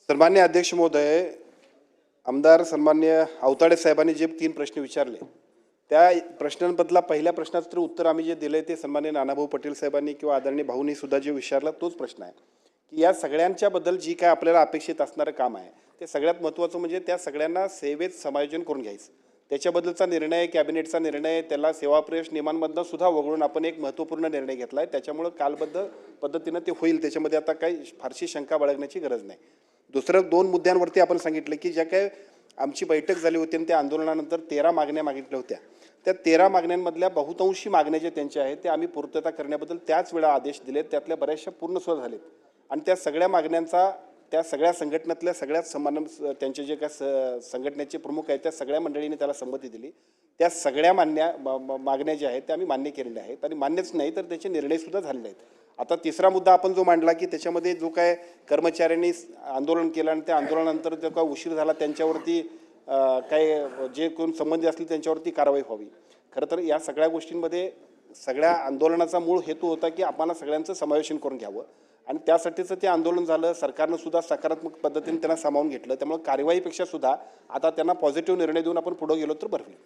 सन्मान्य अध्यक्ष महोदय, आमदार सन्मान्य अवताडे साहेबांनी जे 3 प्रश्न विचारले त्या प्रश्नांबद्दला पहिल्या प्रश्नाचं तर उत्तर आम्ही जे दिले ते सन्मान्य नानाभाऊ पटेल साहेबांनी किंवा आदरणीय भाऊंनी सुद्धा जे विचारला तोच प्रश्न आहे की या सगळ्यांच्या बद्दल जी काय आपल्याला अपेक्षित असणारं काम आहे ते सगळ्यात महत्त्वाचं म्हणजे त्या सगळ्यांना सेवेत समायोजन करून घ्यायचं. त्याच्याबद्दलचा निर्णय कॅबिनेटचा निर्णय त्याला सेवाप्रवेश नियमांमधनं सुद्धा वगळून आपण एक महत्त्वपूर्ण निर्णय घेतला आहे. त्याच्यामुळं कालबद्ध पद्धतीनं ते होईल, त्याच्यामध्ये आता काही फारशी शंका बाळगण्याची गरज नाही. दुसरं 2 मुद्द्यांवरती आपण सांगितलं की ज्या काय आमची बैठक झाली होती आणि त्या आंदोलनानंतर 13 मागण्या मागितल्या होत्या. त्या 13 मागण्यांमधल्या बहुतांशी मागण्या जे त्यांच्या आहेत ते आम्ही पूर्तता करण्याबद्दल त्याच वेळा आदेश दिलेत. त्यातल्या बऱ्याचशा पूर्णसुद्धा झालेत आणि त्या सगळ्या मागण्यांचा त्या सगळ्या संघटनेतल्या सगळ्यात समान त्यांचे जे काय संघटनेचे प्रमुख आहेत त्या सगळ्या मंडळींनी त्याला संमती दिली. त्या सगळ्या मागण्या ज्या आहेत त्या आम्ही मान्य केलेल्या आहेत आणि मान्यच नाही तर त्याचे निर्णयसुद्धा झालेले आहेत. आता तिसरा मुद्दा आपण जो मांडला की त्याच्यामध्ये जो काय कर्मचाऱ्यांनी आंदोलन केलं आणि त्या आंदोलनानंतर जो काय उशीर झाला त्यांच्यावरती काय जे कोण संबंधित असतील त्यांच्यावरती कारवाई व्हावी. खरं तर या सगळ्या गोष्टींमध्ये सगळ्या आंदोलनाचा मूळ हेतू होता की आम्हाला सगळ्यांचं समावेशन करून घ्यावं आणि त्यासाठीचं ते आंदोलन झालं. सरकारनं सुद्धा सकारात्मक पद्धतीने त्यांना सामावून घेतलं. त्यामुळे कार्यवाहीपेक्षा सुद्धा आता त्यांना पॉझिटिव्ह निर्णय देऊन आपण पुढे गेलो तर बरं होईल.